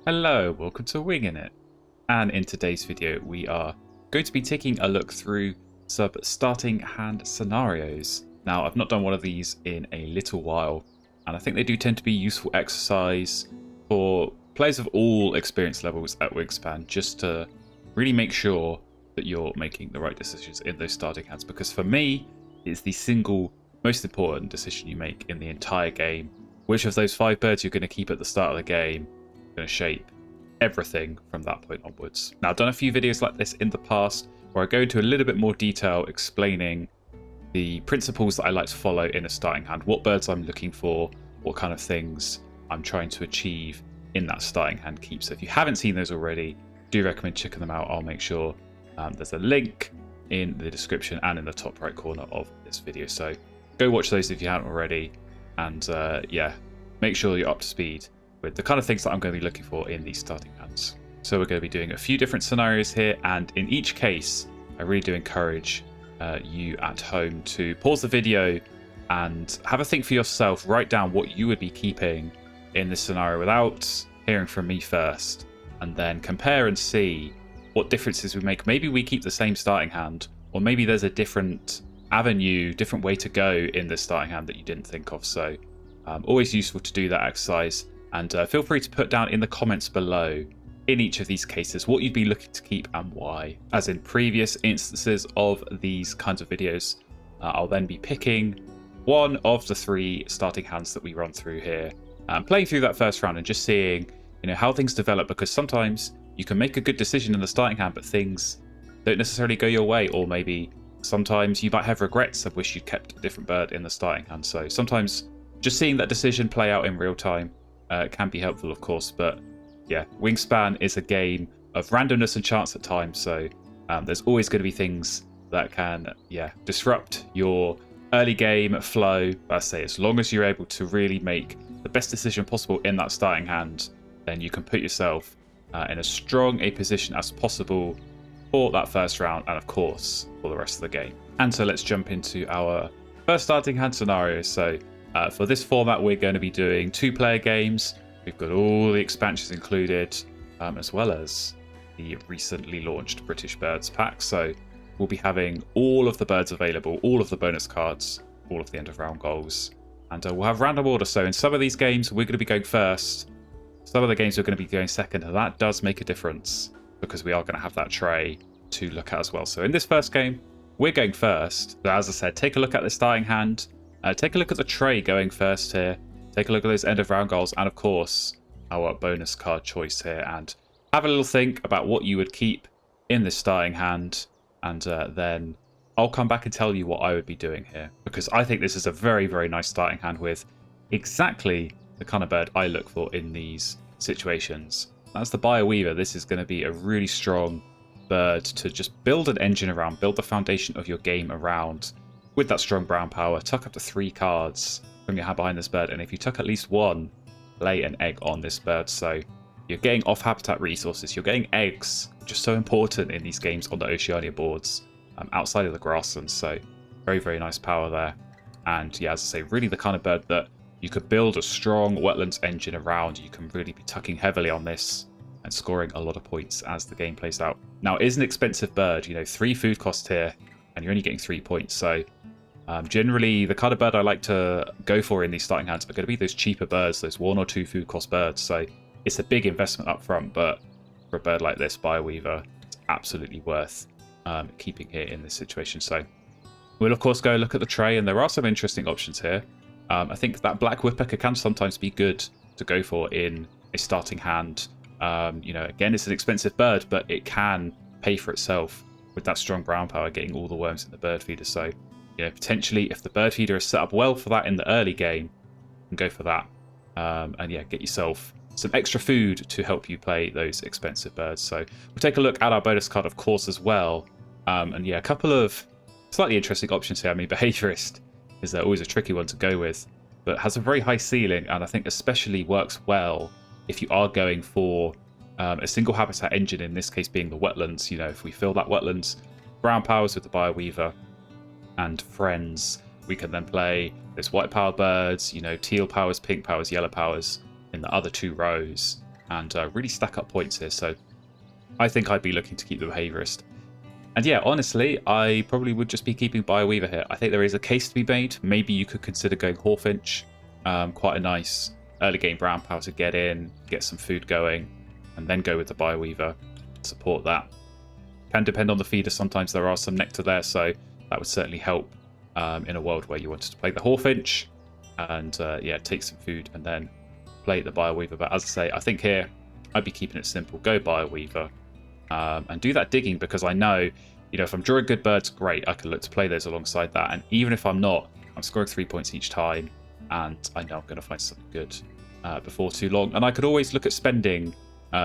Hello, welcome to Wingin It. And in today's video, we are going to be taking a look through some starting hand scenarios. Now, I've not done one of these in a little while, and I think they do tend to be useful exercise for players of all experience levels at Wingspan, just to really make sure that you're making the right decisions in those starting hands. Because for me, it's the single most important decision you make in the entire game. Which of those 5 birds you're going to keep at the start of the game going to shape everything from that point onwards. Now, I've done a few videos like this in the past where I go into a little bit more detail explaining the principles that I like to follow in a starting hand, what birds I'm looking for, what kind of things I'm trying to achieve in that starting hand keep. So if you haven't seen those already, do recommend checking them out. I'll make sure there's a link in the description and in the top right corner of this video. So go watch those if you haven't already, and yeah, make sure you're up to speed with the kind of things that I'm going to be looking for in these starting hands. So we're going to be doing a few different scenarios here, and in each case, I really do encourage you at home to pause the video and have a think for yourself, write down what you would be keeping in this scenario without hearing from me first, and then compare and see what differences we make. Maybe we keep the same starting hand, or maybe there's a different avenue, different way to go in this starting hand that you didn't think of. So always useful to do that exercise. And feel free to put down in the comments below, in each of these cases, what you'd be looking to keep and why. As in previous instances of these kinds of videos, I'll then be picking one of the 3 starting hands that we run through here, playing through that first round and just seeing, how things develop. Because sometimes you can make a good decision in the starting hand, but things don't necessarily go your way, or maybe sometimes you might have regrets of wish you'd kept a different bird in the starting hand. So sometimes just seeing that decision play out in real time can be helpful, of course, but yeah, Wingspan is a game of randomness and chance at times, so there's always going to be things that can, disrupt your early game flow. But I say, as long as you're able to really make the best decision possible in that starting hand, then you can put yourself in as strong a position as possible for that first round, and of course, for the rest of the game. And so let's jump into our first starting hand scenario. So for this format, we're going to be doing 2-player games. We've got all the expansions included, as well as the recently launched British Birds pack. So we'll be having all of the birds available, all of the bonus cards, all of the end of round goals, and we'll have random order. So in some of these games, we're going to be going first. Some of the games we're going to be going second, and that does make a difference because we are going to have that tray to look at as well. So in this first game, we're going first. But as I said, take a look at the starting hand. Take a look at the tray going first here. Take a look at those end of round goals, and of course our bonus card choice here, and have a little think about what you would keep in this starting hand, and then I'll come back and tell you what I would be doing here, because I think this is a very, very nice starting hand with exactly the kind of bird I look for in these situations. That's the Buyer Weaver. This is going to be a really strong bird to just build an engine around, build the foundation of your game around. With that strong brown power, tuck up to 3 cards from your hand behind this bird, and if you tuck at least 1, lay an egg on this bird. So you're getting off habitat resources, you're getting eggs, which are so important in these games on the Oceania boards, outside of the grasslands. So very, very nice power there. And yeah, as I say, really the kind of bird that you could build a strong wetlands engine around. You can really be tucking heavily on this and scoring a lot of points as the game plays out. Now, it is an expensive bird, 3 food cost here, and you're only getting 3 points. So generally, the kind of bird I like to go for in these starting hands are going to be those cheaper birds, those 1 or 2 food cost birds. So it's a big investment up front, but for a bird like this, Buyer Weaver, it's absolutely worth keeping here in this situation. So we'll, of course, go look at the tray, and there are some interesting options here. I think that Black Woodpecker can sometimes be good to go for in a starting hand. Again, it's an expensive bird, but it can pay for itself with that strong brown power, getting all the worms in the bird feeder. So potentially, if the bird feeder is set up well for that in the early game, you can go for that. And yeah, get yourself some extra food to help you play those expensive birds. So we'll take a look at our bonus card, of course, as well. And yeah, a couple of slightly interesting options here. I mean, Behaviorist is always a tricky one to go with, but has a very high ceiling, and I think especially works well if you are going for a single habitat engine, in this case being the wetlands. If we fill that wetlands, brown powers with the Buyer Weaver and friends, we can then play those white power birds, teal powers, pink powers, yellow powers in the other 2 rows, and really stack up points here. So I think I'd be looking to keep the Behaviorist. And yeah, honestly, I probably would just be keeping Bioweaver here. I think there is a case to be made. Maybe you could consider going Hawfinch. Quite a nice early game brown power to get in, get some food going, and then go with the Bioweaver. Support that. Can depend on the feeder. Sometimes there are some nectar there, so that would certainly help in a world where you wanted to play the Hawfinch and yeah, take some food and then play the Bioweaver. But as I say, I think here I'd be keeping it simple. Go Bioweaver. And do that digging, because I know, if I'm drawing good birds, great, I can look to play those alongside that. And even if I'm not, I'm scoring 3 points each time, and I know I'm going to find something good before too long. And I could always look at spending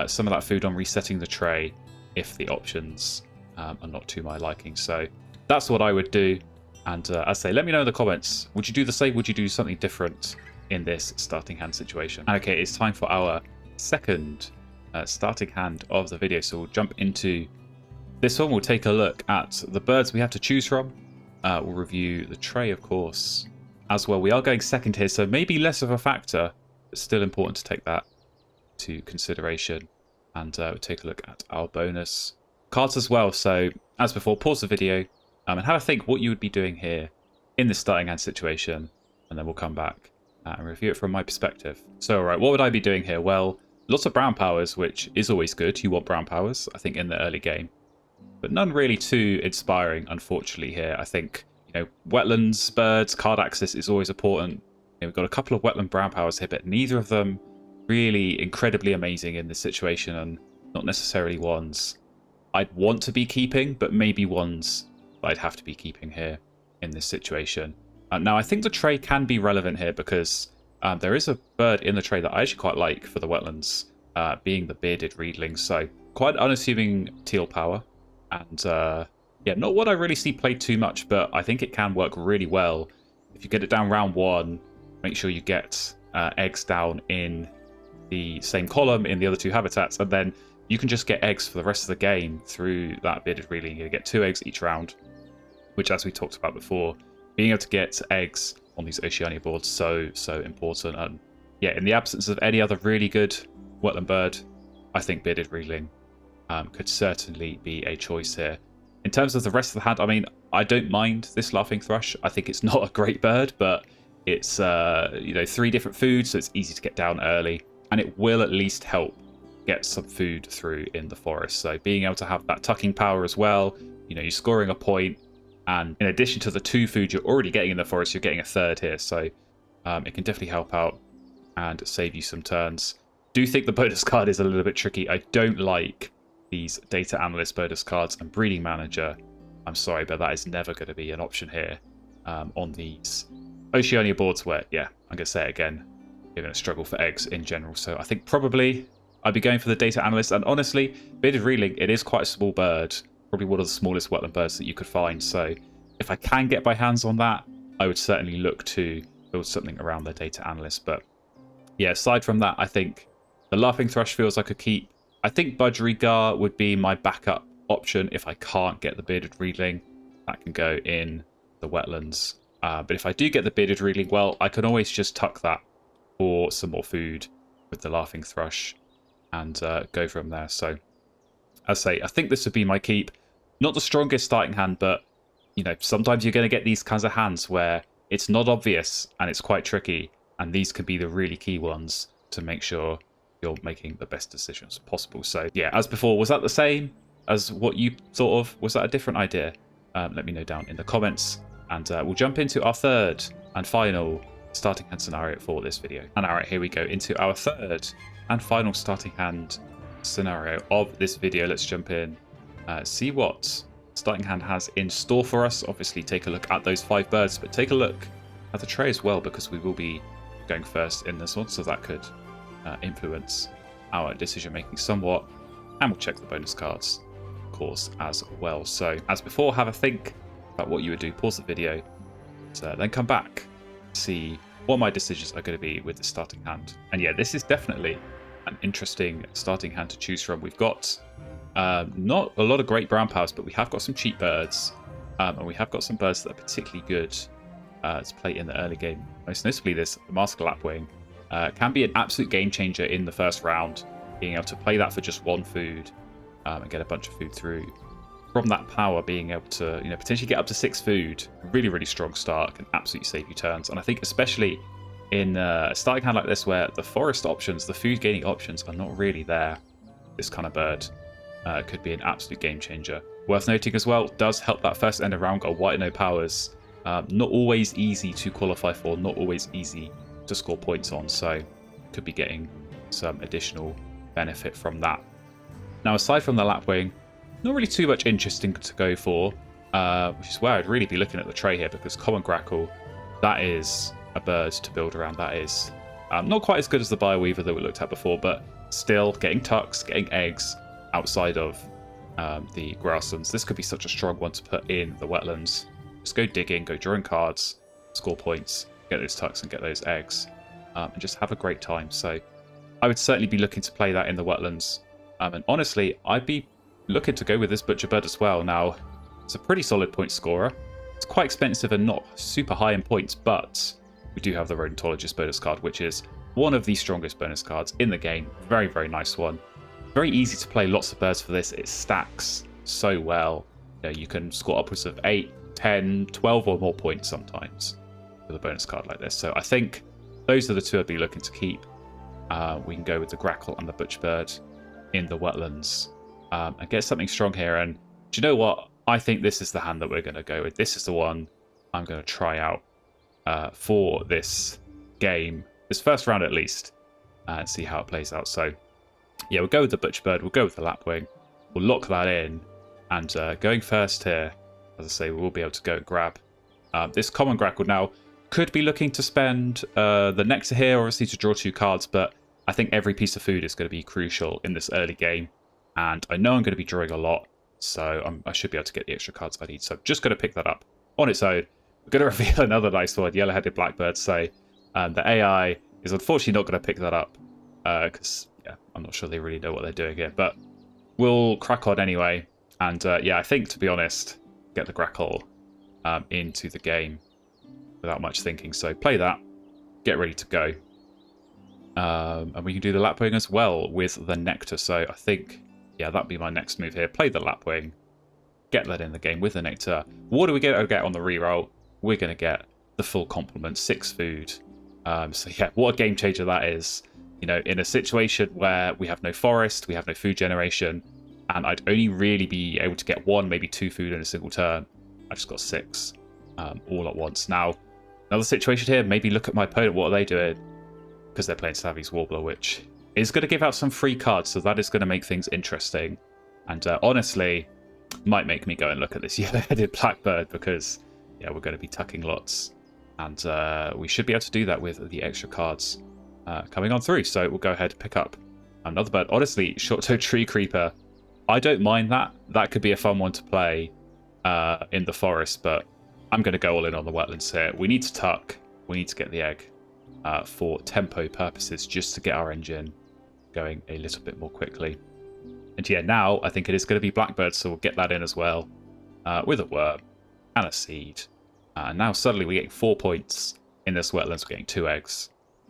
some of that food on resetting the tray if the options are not to my liking. So that's what I would do. And as I say, let me know in the comments, would you do the same? Would you do something different in this starting hand situation? Okay, it's time for our second starting hand of the video, so we'll jump into this one. We'll take a look at the birds we have to choose from. We'll review the tray, of course, as well. We are going second here, so maybe less of a factor, but still important to take that to consideration. And we'll take a look at our bonus cards as well. So as before, pause the video and have a think what you would be doing here in this starting hand situation, and then we'll come back and review it from my perspective. So alright, what would I be doing here? Well, lots of brown powers, which is always good. You want brown powers, I think, in the early game. But none really too inspiring, unfortunately, here. I think, wetlands, birds, card access is always important. We've got a couple of wetland brown powers here, but neither of them really incredibly amazing in this situation, and not necessarily ones I'd want to be keeping, but maybe ones I'd have to be keeping here in this situation. Now, I think the tray can be relevant here because there is a bird in the tray that I actually quite like for the wetlands, being the bearded reedling. So quite unassuming teal power, and yeah, not what I really see played too much, but I think it can work really well. If you get it down round one, make sure you get eggs down in the same column in the other two habitats, and then you can just get eggs for the rest of the game through that bearded reedling. You get 2 eggs each round, which, as we talked about before, being able to get eggs on these Oceania boards, so important. And yeah, in the absence of any other really good wetland bird, I think bearded reedling could certainly be a choice here. In terms of the rest of the hand, I mean, I don't mind this laughing thrush. I think it's not a great bird, but it's 3 different foods, so it's easy to get down early, and it will at least help get some food through in the forest. So being able to have that tucking power as well, you're scoring a point, and in addition to the 2 food you're already getting in the forest, you're getting a 3rd here. So it can definitely help out and save you some turns. Do think the bonus card is a little bit tricky. I don't like these data analyst bonus cards and breeding manager. I'm sorry, but that is never going to be an option here on these Oceania boards where, yeah, I'm going to say it again, you're going to struggle for eggs in general. So I think probably I'd be going for the data analyst. And honestly, bearded reedling, it is quite a small bird, probably one of the smallest wetland birds that you could find. So if I can get my hands on that, I would certainly look to build something around the data analyst. But yeah, aside from that, I think the laughing thrush feels like a keep. I think budgerigar would be my backup option if I can't get the bearded reedling. That can go in the wetlands. But if I do get the bearded reedling, well, I can always just tuck that for some more food with the laughing thrush and go from there. So as I say, I think this would be my keep. Not the strongest starting hand, but sometimes you're going to get these kinds of hands where it's not obvious and it's quite tricky, and these can be the really key ones to make sure you're making the best decisions possible. So yeah, as before, was that the same as what you thought of? Was that a different idea? Let me know down in the comments, and we'll jump into our 3rd and final starting hand scenario for this video. And all right, here we go into our 3rd and final starting hand scenario of this video. Let's jump in, see what starting hand has in store for us. Obviously take a look at those 5 birds, but take a look at the tray as well, because we will be going first in this one, so that could influence our decision making somewhat. And we'll check the bonus cards, of course, as well. So as before, have a think about what you would do, pause the video, then come back, see what my decisions are going to be with the starting hand. And yeah, this is definitely an interesting starting hand to choose from. We've got not a lot of great brown powers, but we have got some cheap birds, and we have got some birds that are particularly good to play in the early game. Most notably, this mask lapwing can be an absolute game changer in the first round. being able to play that for just one food and get a bunch of food through. From that power, being able to potentially get up to 6 food, really, really strong start, can absolutely save you turns. And I think especially in a starting hand like this, where the forest options, the food gaining options are not really there, this kind of bird could be an absolute game changer. Worth noting as well, does help that first end of round, got white no powers. Not always easy to qualify for, not always easy to score points on, so could be getting some additional benefit from that. Now, aside from the lapwing, not really too much interesting to go for, which is where I'd really be looking at the tray here, because common grackle, that is a bird to build around. That is not quite as good as the bioweaver that we looked at before, but still getting tucks, getting eggs outside of the grasslands. This could be such a strong one to put in the wetlands. Just go digging, go drawing cards, score points, get those tucks and get those eggs, and just have a great time. So I would certainly be looking to play that in the wetlands. And honestly, I'd be looking to go with this butcher bird as well. Now, it's a pretty solid point scorer. It's quite expensive and not super high in points, but we do have the Rodentologist bonus card, which is one of the strongest bonus cards in the game. Very, very nice one. Very easy to play, lots of birds for this. It stacks so well. You can score upwards of 8, 10, 12 or more points sometimes with a bonus card like this. So I think those are the two I'd be looking to keep. We can go with the grackle and the butcher bird in the wetlands. And get something strong here. And do you know what? I think this is the hand that we're going to go with. This is the one I'm going to try out for this game, this first round at least, and see how it plays out. So, yeah, we'll go with the butcher bird. We'll go with the lapwing. We'll lock that in. And going first here, as I say, we'll be able to go and grab this common grackle. Now, could be looking to spend the nectar here, obviously, to draw 2 cards, but I think every piece of food is going to be crucial in this early game. And I know I'm going to be drawing a lot, so I should be able to get the extra cards if I need. So I'm just going to pick that up on its own. We're going to reveal another nice one, yellow-headed blackbird. So the AI is unfortunately not going to pick that up because, yeah, I'm not sure they really know what they're doing here. But we'll crack on anyway. And, yeah, I think, to be honest, get the grackle into the game without much thinking. So play that, get ready to go. And we can do the lapwing as well with the nectar. So I think, yeah, that'd be my next move here. Play the lapwing, get that in the game with the nectar. What do we get on the reroll? We're going to get the full complement, 6 food. So yeah, what a game changer that is. In a situation where we have no forest, we have no food generation, and I'd only really be able to get 1, maybe 2 food in a single turn. I just got 6 all at once. Now, another situation here, maybe look at my opponent. What are they doing? Because they're playing Savvy's Warbler, which is going to give out some free cards, so that is going to make things interesting. And honestly, might make me go and look at this yellow-headed blackbird, because, yeah, we're going to be tucking lots. And we should be able to do that with the extra cards coming on through. So we'll go ahead and pick up another bird. Honestly, short-toed tree creeper, I don't mind that. That could be a fun one to play in the forest, but I'm going to go all in on the wetlands here. We need to tuck. We need to get the egg. For tempo purposes, just to get our engine going a little bit more quickly. And yeah, now I think it is going to be blackbird, so we'll get that in as well with a worm and a seed. And now suddenly we're getting 4 points in this wetlands. We're getting 2 eggs,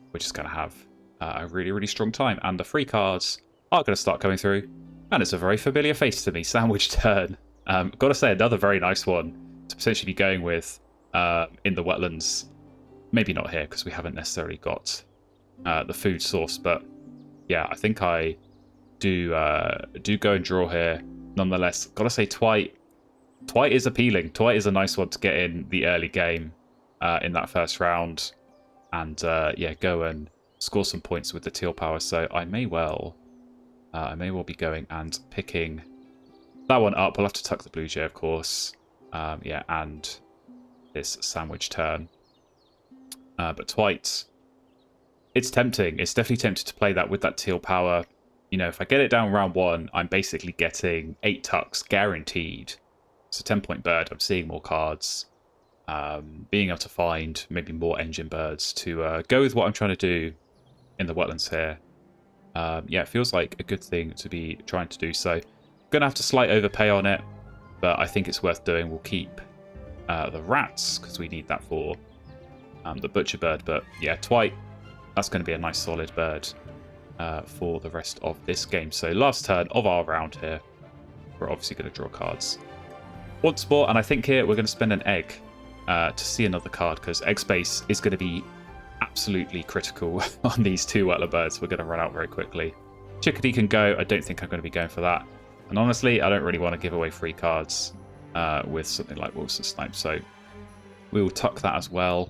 which is going to have a really, really strong time. And the free cards are going to start coming through. And it's a very familiar face to me, Sandwich Turn. Got to say, another very nice one to potentially be going with in the wetlands. Maybe not here, because we haven't necessarily got the food source, but yeah, I think I do go and draw here. Nonetheless, gotta say, Twite is appealing. Twite is a nice one to get in the early game in that first round, and yeah, go and score some points with the teal power. So I may well be going and picking that one up. We'll have to tuck the blue jay, of course. Yeah, and this Sandwich Turn. But Twite, it's tempting. It's definitely tempted to play that with that teal power. If I get it down round 1, I'm basically getting 8 tucks guaranteed. It's a 10-point bird. I'm seeing more cards. Being able to find maybe more engine birds to go with what I'm trying to do in the wetlands here. Yeah, it feels like a good thing to be trying to do. So I'm going to have to slight overpay on it, but I think it's worth doing. We'll keep the rats, because we need that for the butcher bird. But yeah, Twite, that's going to be a nice solid bird for the rest of this game. So last turn of our round here, we're obviously going to draw cards once more, and I think here we're going to spend an egg to see another card, because egg space is going to be absolutely critical on these two wetler birds. We're going to run out very quickly. Chickadee can go. I don't think I'm going to be going for that, and honestly I don't really want to give away free cards with something like Wilson Snipe, so we will tuck that as well.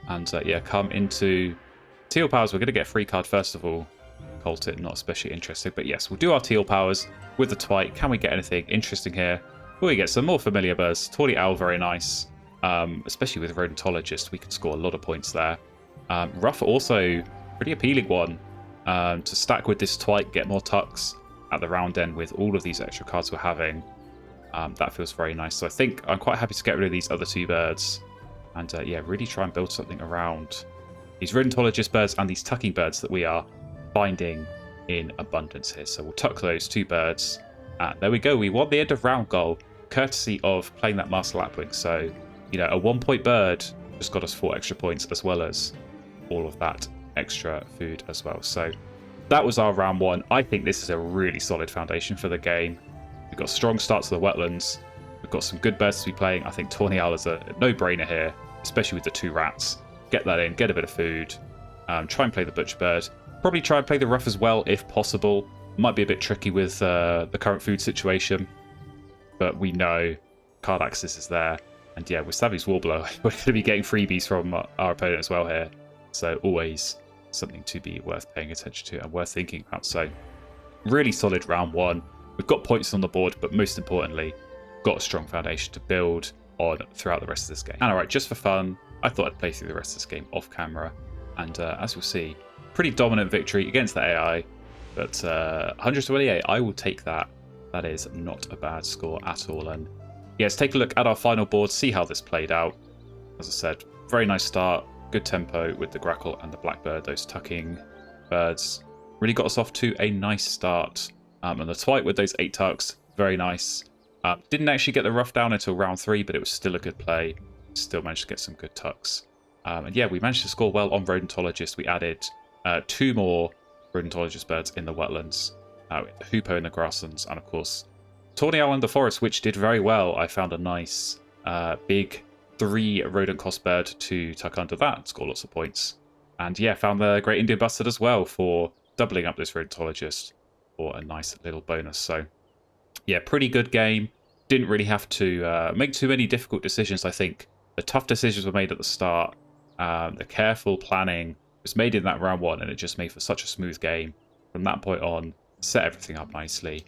And yeah, come into Teal Powers. We're going to get a free card first of all. Colt it, not especially interested, but yes, we'll do our Teal Powers with the Twite. Can we get anything interesting here? Will we get some more familiar birds? Tawny Owl, very nice. Especially with Rodentologist, we can score a lot of points there. Rough also, pretty appealing one to stack with this Twite, get more tucks at the round end with all of these extra cards we're having. That feels very nice. So I think I'm quite happy to get rid of these other two birds and yeah, really try and build something around these Rodentologist birds and these tucking birds that we are finding in abundance here. So we'll tuck those two birds. There we go. We won the end of round goal, courtesy of playing that Master Lapwing. So, you know, a 1-point bird just got us 4 extra points, as well as all of that extra food as well. So that was our round 1. I think this is a really solid foundation for the game. We've got strong starts to the wetlands. We've got some good birds to be playing. I think Tawny Owl is a no-brainer here, especially with the 2 rats. Get that in, get a bit of food. Try and play the Butcher Bird. Probably try and play the Rough as well, if possible. Might be a bit tricky with the current food situation, but we know card access is there. And yeah, with Savvy's Warbler, we're going to be getting freebies from our opponent as well here. So always something to be worth paying attention to and worth thinking about. So really solid round 1. We've got points on the board, but most importantly, got a strong foundation to build on throughout the rest of this game. And alright, just for fun, I thought I'd play through the rest of this game off camera. And as we'll see, pretty dominant victory against the AI. But 128, I will take that. That is not a bad score at all. And yeah, let's take a look at our final board, see how this played out. As I said, very nice start, good tempo with the Grackle and the Blackbird, those tucking birds. Really got us off to a nice start. And the Twite with those 8 tucks, very nice. Didn't actually get the Rough down until round 3, but it was still a good play. Still managed to get some good tucks. And yeah, we managed to score well on Rodentologist. We added 2 more Rodentologist birds in the wetlands, Hoopoe in the grasslands, and of course Tawny Owl in the forest, which did very well. I found a nice big 3 rodent cost bird to tuck under that, score lots of points. And yeah, found the Great Indian Bustard as well for doubling up this Rodentologist for a nice little bonus. So yeah, pretty good game. Didn't really have to make too many difficult decisions. I think the tough decisions were made at the start. The careful planning was made in that round 1, and it just made for such a smooth game. From that point on, set everything up nicely.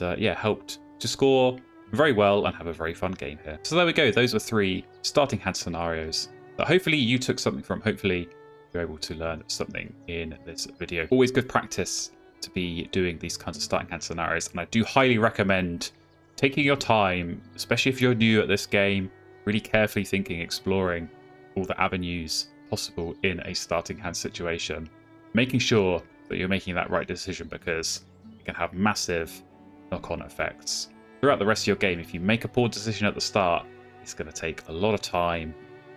And, yeah, helped to score very well and have a very fun game here. So there we go. Those were 3 starting hand scenarios that hopefully you took something from. Hopefully you're able to learn something in this video. Always good practice to be doing these kinds of starting hand scenarios, and I do highly recommend taking your time, especially if you're new at this game, really carefully thinking, exploring all the avenues possible in a starting hand situation, making sure that you're making that right decision, because it can have massive knock-on effects throughout the rest of your game. If you make a poor decision at the start, it's going to take a lot of time,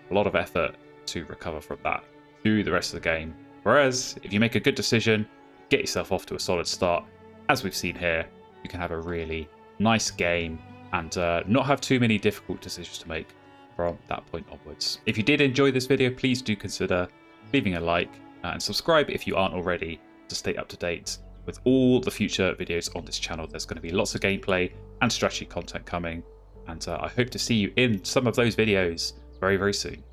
a lot of effort to recover from that through the rest of the game. Whereas if you make a good decision, get yourself off to a solid start, as we've seen here, you can have a really nice game and not have too many difficult decisions to make from that point onwards. If you did enjoy this video, please do consider leaving a like and subscribe if you aren't already, to stay up to date with all the future videos on this channel. There's going to be lots of gameplay and strategy content coming, and I hope to see you in some of those videos very, very soon.